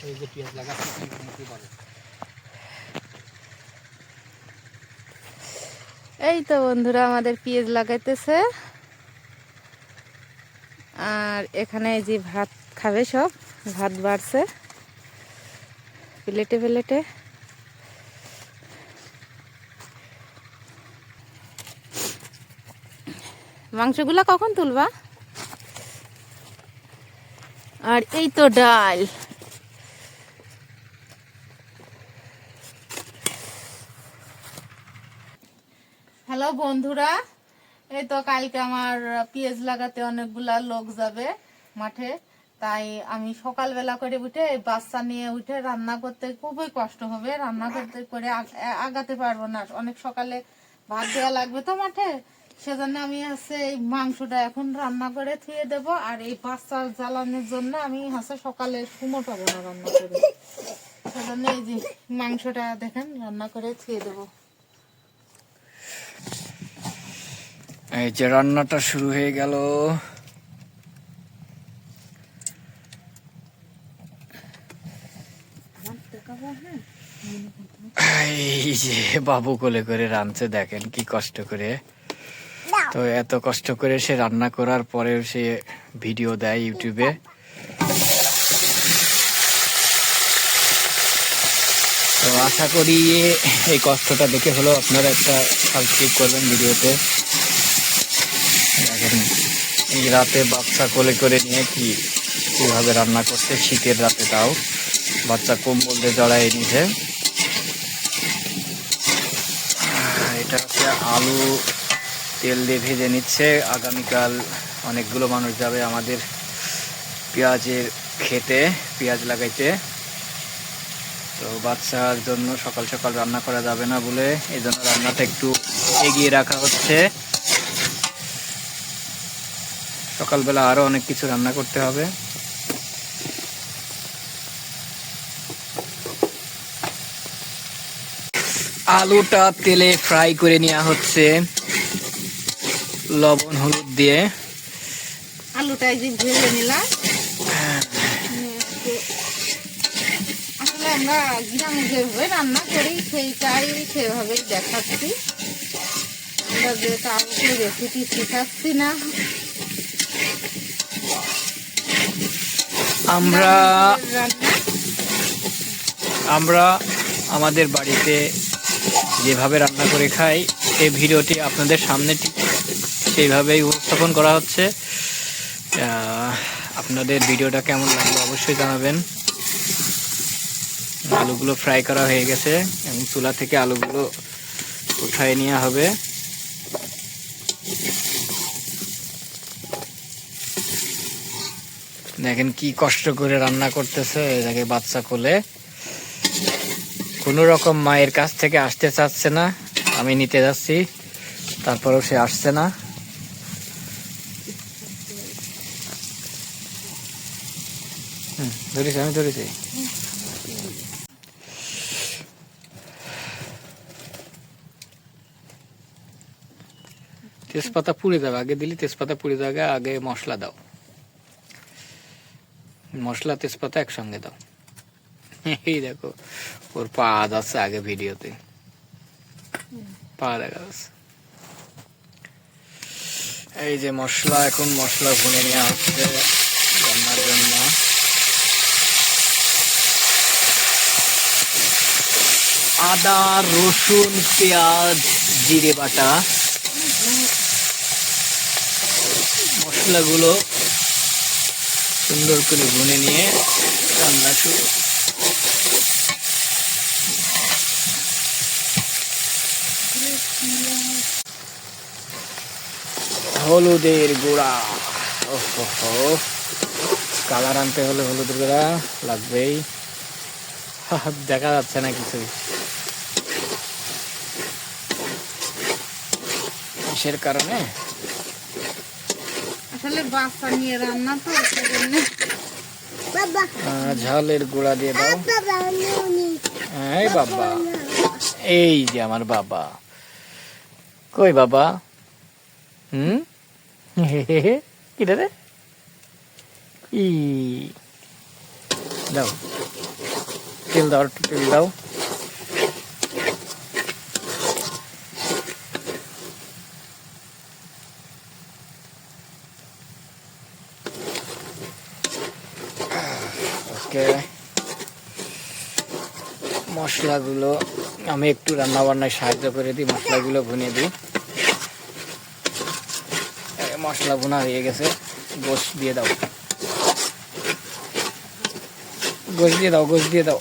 এই যে পেঁয়াজ লাগাচ্ছি মোটামুটি ভালো। এই তো বন্ধুরা আমাদের পেঁয়াজ লাগাইতেছে, আর এখানে এই যে ভাত খাবে, সব ভাত বাড়ছে প্লেটে প্লেটে। মাংসগুলা কখন তুলবা? আর এই তো ডাল। হ্যালো বন্ধুরা, এই তো কালকে আমার পেঁয়াজ লাগাতে অনেকগুলা লোক যাবে মাঠে, তাই আমি সকালবেলা করে উঠে বাচ্চা নিয়ে উঠে রান্না করতে খুবই কষ্ট হবে, রান্না করতে করে আগাতে পারবো না, অনেক সকালে ভাত দেওয়া লাগবে তো মাঠে। সেজন্য আমি এই মাংসটা এখন রান্না করে থুয়ে দেবো, আর এই বাচ্চা জ্বালানোর জন্য আমি সকালে সময় পাবো না রান্না করে। সেজন্য এই যে মাংসটা দেখেন রান্না করে থুয়ে দেবো। এই যে রান্নাটা শুরু হয়ে গেল। এই যে বাবু কোলে করে রাঁধছে, দেখেন কি কষ্ট করে। তো এত কষ্ট করে সে রান্না করার পরেও সে ভিডিও দেয় ইউটিউবে। তো আশা করি এই কষ্টটা দেখে হলো আপনারা একটা সাবস্ক্রাইব করবেন ভিডিওতে। দেখেন এই রাতে বাচ্চা কোলে করে নিয়ে কিভাবে রান্না করছে, শীতের রাতে, তাও বাচ্চা কম্বল দিয়ে জড়াই নিছে। এটা হচ্ছে আলু তেল দিয়ে ভেজে নিচ্ছে। আগামীকাল অনেকগুলো মানুষ যাবে আমাদের পেঁয়াজের খেতে, পেঁয়াজ লাগাইতে। তো বাচ্চার জন্য সকাল সকাল রান্না করা যাবে না বলে এই জন্য রান্নাটা একটু এগিয়ে রাখা হচ্ছে। সকালবেলা আরো অনেক কিছু রান্না করতে হবে। আলুটা তেলে ফ্রাই করে নেওয়া হচ্ছে লবণ হলুদ দিয়ে। আলুটা এই যে ভেজে নিলাম। আসলে আমরা গ্রামে যেভাবে রান্না করি সেইটাই সেভাবেই দেখাচ্ছি। আমরা যে কাউকে রেসিপি শেখাচ্ছি না। আমরা আমাদের বাড়িতে যেভাবে রান্না করে খাই, এই ভিডিওটি আপনাদের সামনে ঠিক সেইভাবেই উপস্থাপন করা হচ্ছে। আপনাদের ভিডিওটা কেমন লাগলো অবশ্যই জানাবেন। আলুগুলো ফ্রাই করা হয়ে গেছে এবং চুলা থেকে আলুগুলো উঠায় নেওয়া হবে। দেখেন কি কষ্ট করে রান্না করতেছে, এটাকে বাচ্চা কোলে। কোনো রকম মায়ের কাছ থেকে আসতে চাচ্ছে না, আমি নিতে যাচ্ছি, তারপরেও সে আসছে না। ধরেছি, আমি ধরেছি। তেজপাতা পুড়ে যাবে, আগে দিলি তেজপাতা পুড়ে যাবে, আগে মশলা দাও, মশলা তেজপাতা একসঙ্গে দাও। এই দেখো ওর পা যাচ্ছে আগে ভিডিওতে, পা দেখা যাচ্ছে। এই যে মশলা, এখন মশলা ভুনে নেওয়া হচ্ছে রান্নার জন্য। আদা রসুন পেঁয়াজ জিরে বাটা মশলাগুলো সুন্দর করে ভুনে নিয়ে রান্না শুরু। হলুদের গুঁড়া, কালার আনতে হলে হলুদের গুঁড়া লাগবেই। দেখা যাচ্ছে না কিছুই, কিসের কারণে? আসলে বাচ্চা নিয়ে রান্না তো, ঝালের গুঁড়া দিয়ে দাও। এই বাবা, এই যে আমার বাবা, কই বাবা? কি রে? ই দাও তেল দাও, একটু তেল দাও। ওকে, মশলাগুলো আমি একটু রান্না বান্নায় সাহায্য করে দিই, মশলাগুলো ভুনে দিই। মশলা ভুনা হয়ে গেছে, গোশ দিয়ে দাও, গোশ দিয়ে দাও, গোশ দিয়ে দাও।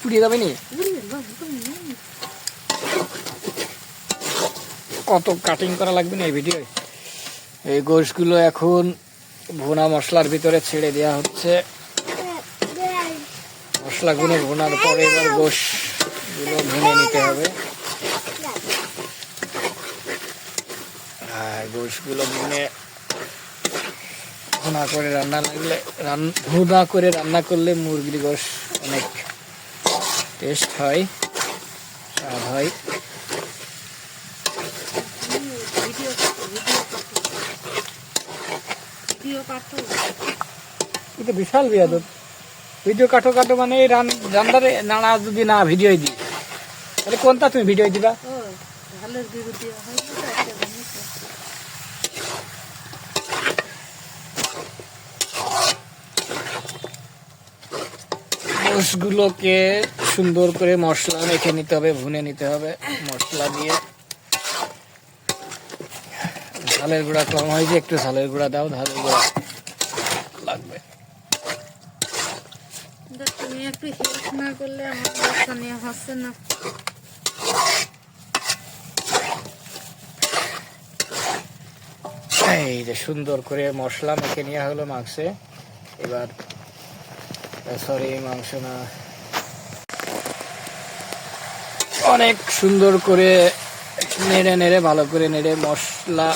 পুড়িয়ে যাবে নি, কত কাটিং করা লাগবে না এই ভিডিও। এই গোশগুলো এখন ভুনা মশলার ভিতরে ছেড়ে দেওয়া হচ্ছে। মশলাগুলো ভুনার পরে এবার গোশগুলো ভুনে নিতে হবে। আর গোশগুলো ভুনে ভুনা করে ভুনা করে রান্না করলে মুরগির গোশ অনেক টেস্ট হয়, স্বাদ হয়। এটা বিশাল বিয়াদব। ভিডিও কাটো কাটো মানে এই রান্নারে নানা যদি না ভিডিও দিই তাহলে কোনটা তুমি ভিডিও দিবা? গোশগুলোকে সুন্দর করে মশলা মেখে নিতে হবে, ভুনে নিতে হবে মশলা দিয়ে। ঝালের গুঁড়া কম হয়েছে, একটু ঝালের গুঁড়া দাও, ঝালের গুঁড়া লাগবে। তুমি একটু হেল্প না করলে আমার বাচ্চা নিয়ে হচ্ছে না। এই যে সুন্দর করে মশলা মেখে নেওয়া হলো মাংসে। এবার সরি, মাংস না, অনেক সুন্দর করে নেড়ে নেড়ে ভালো করে নেড়ে মশলা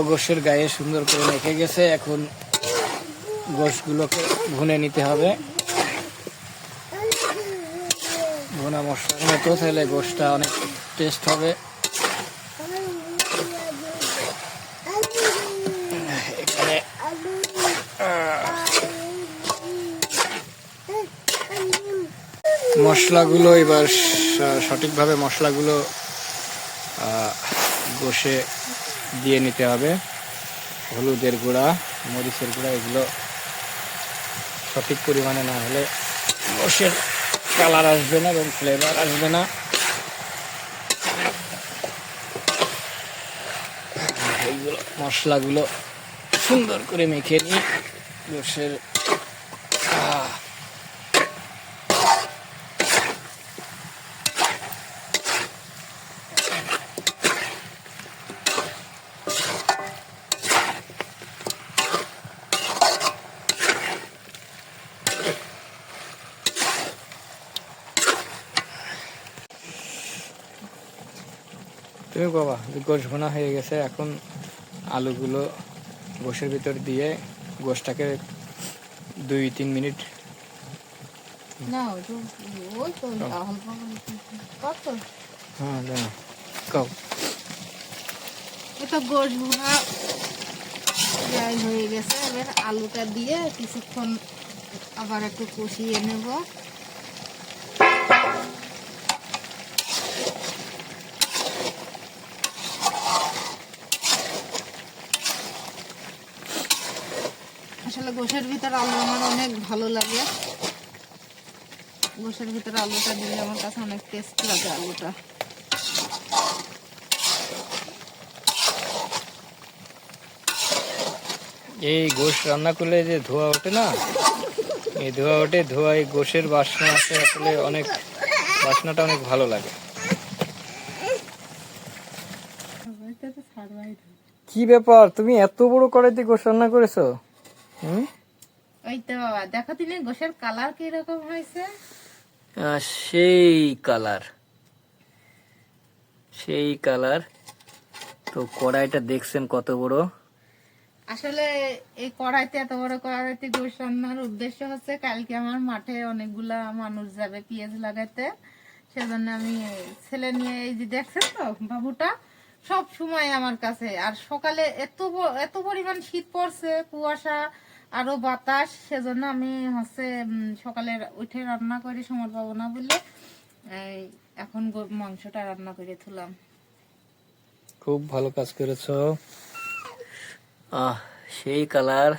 গোশের গায়ে সুন্দর করে মেখে গেছে। এখন গোশগুলোকে ভুনে নিতে হবে ভুনা মশলার মতো, তাহলে গোশটা অনেক টেস্ট হবে। এখানে মশলাগুলো এবার সঠিকভাবে মশলাগুলো গোশে দিয়ে নিতে হবে। হলুদের গুঁড়া, মরিচের গুঁড়া, এগুলো সঠিক পরিমাণে না হলে গোশের কালার আসবে না এবং ফ্লেভার আসবে না। এইগুলো মশলাগুলো সুন্দর করে মেখে নিয়ে গোশের তুমি বাবা, গোশ ভুনা হয়ে গেছে। এখন আলুগুলো গোশের ভিতর দিয়ে গোশটাকে 2-3 মিনিট এটা গোশ ভুনা হয়ে গেছে। এবার আলুটা দিয়ে কিছুক্ষণ আবার একটু কষিয়ে নেব। আসলে গোশের ভিতর আলু আমার অনেক ভালো লাগে। গোশের ভিতরে আলুটা দিলে আমার কাছে অনেক টেস্ট লাগে আলুটা। এই গোশ রান্না করলে যে ধোয়া ওঠে না, এই ধোয়া ওঠে, ধোয়ায় গোশের বাসনা আছে, আসলে অনেক বাসনাটা অনেক ভালো লাগে। কি ব্যাপার, তুমি এত বড় কড়াইতে গোশ রান্না করেছো? ওই তো বাবা, দেখো তুমি গোশের কালার কি রকম হয়েছে। সেই কালার, সেই কালার। তো কড়াইটা দেখছেন কত বড়। আসলে এই কড়াইতে, এত বড় কড়াইতে গোশ রান্নার উদ্দেশ্য হচ্ছে কালকে আমার মাঠে অনেকগুলা মানুষ যাবে পেঁয়াজ লাগাতে। সেজন্য আমি ছেলে নিয়ে, এই যে দেখছেন তো বাবুটা, সব সময় আমার কাছে। আর সকালে এত পরিমাণ শীত পড়ছে, কুয়াশা আরো বাতাস, সেজন্য আমি হচ্ছে সকালে উঠে রান্না করে সময় পাবো না বলে এই এখন মাংসটা রান্না করে তুলাম। খুব ভালো কাজ করেছো। সেই কালার।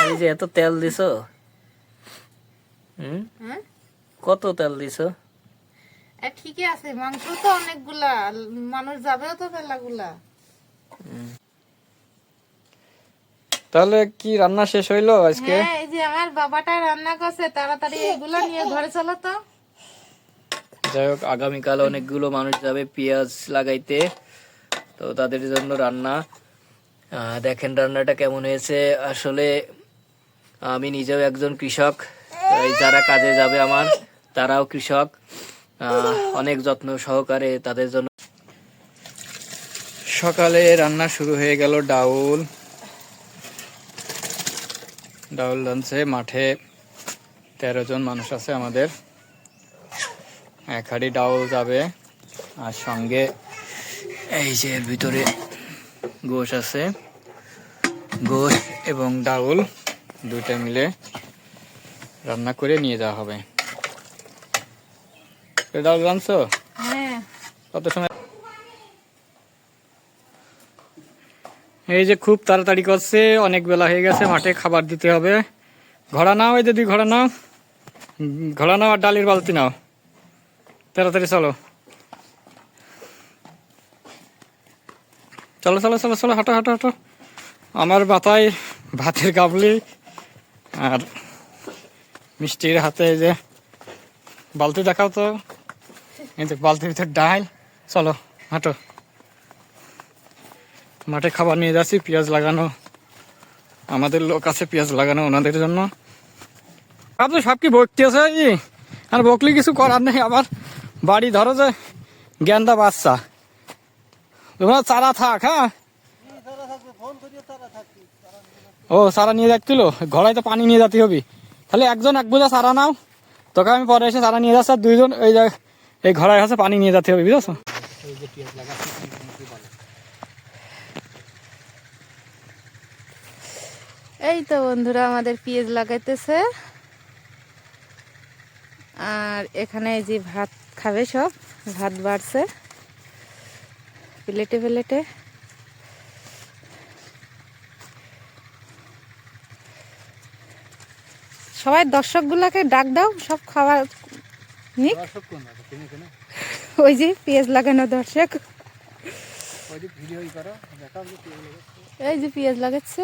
এই যে এত তেল দিছো, হ্যাঁ কত তেল দিছো? ঠিকই আছে, মাংস তো অনেকগুলা, মানুষ যাবেও তো মেলাগুলা। তাহলে কি রান্না শেষ হইলো আজকে? হ্যাঁ, এই যে আমার বাবাটা রান্না করছে, তাড়াতাড়ি এগুলা নিয়ে ঘরে চলো তো। যাই হোক, আগামীকাল অনেকগুলো মানুষ যাবে পেঁয়াজ লাগাইতে, তো তাদের জন্য রান্না। দেখেন রান্নাটা কেমন হয়েছে। আসলে আমি নিজেও একজন কৃষক, এই যারা কাজে যাবে আমার তারাও কৃষক। অনেক যত্ন সহকারে তাদের জন্য সকালে রান্না শুরু হয়ে গেল। ডাউল রাঁধছে মাঠে। 13 জন মানুষ আছে আমাদের, এক হাঁড়ি ডাউল যাবে। আর সঙ্গে এই যে এর ভিতরে গোশ আছে, গোশ এবং ডাউল দুইটা মিলে রান্না করে নিয়ে যাওয়া হবে। ডাউল রাঁধছো? হ্যাঁ, কত সময়? এই যে খুব তাড়াতাড়ি করছে, অনেক বেলা হয়ে গেছে, মাঠে খাবার দিতে হবে। ঘোড়া নাও, এই দিদি ঘোড়া নাও, ঘোড়া নাও আর ডালের বালতি নাও, তাড়াতাড়ি চলো। চলো চলো চলো চলো, হাঁটো হাঁটো হাঁটো। আমার মাথায় ভাতের গাবলি আর মিষ্টির হাতে এই যে বালতি, দেখাও তো, এই যে বালতির ভিতর ডাল। চলো হাঁটো, মাঠে খাবার নিয়ে যাচ্ছি। পেঁয়াজ লাগানো, আমাদের লোক আছে পেঁয়াজ লাগানো ওনাদের জন্য। আপনি সব কি বকতে আছে আর বকলি কিছু করার নেই। আবার বাড়ি ধরো যে গেন্দা বাচ্চা, তোমার চারা থাক। হ্যাঁ, ও চারা নিয়ে যাচ্ছিল, ঘোড়ায় তো পানি নিয়ে যেতে হবে। তাহলে একজন এক বোঝা চারা নাও, তোকে আমি পরে এসে চারা নিয়ে যাচ্ছি। আর দুইজন এই যে এই ঘোড়ায় আছে পানি নিয়ে যেতে হবে, বুঝেছো? এই তো বন্ধুরা আমাদের পেঁয়াজ লাগাইতেছে। আর এখানে যে ভাত খাবে, সব ভাত বাড়ছে প্লেটে প্লেটে। সবাই দর্শক গুলাকে ডাক দাও, সব খাবার নিক। ওই যে পেঁয়াজ লাগানো দর্শক, এই যে পেঁয়াজ লাগাচ্ছে।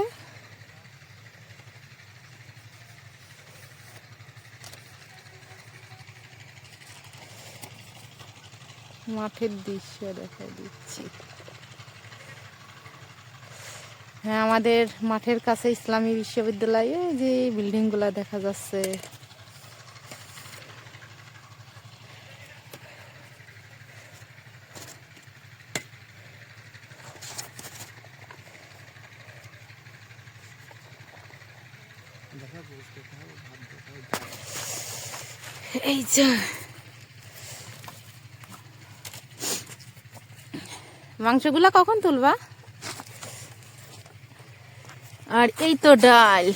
মাঠের দৃশ্য দেখা দিচ্ছি। হ্যাঁ, আমাদের মাঠের কাছে ইসলামী বিশ্ববিদ্যালয়, এই যে বিল্ডিং গুলা দেখা যাচ্ছে। এই যে মাংসগুলা কখন তুলবা? আর এই তো ডাল।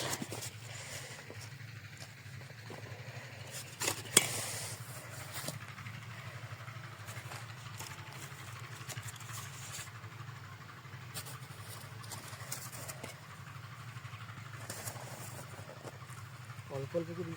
অল্প অল্প করে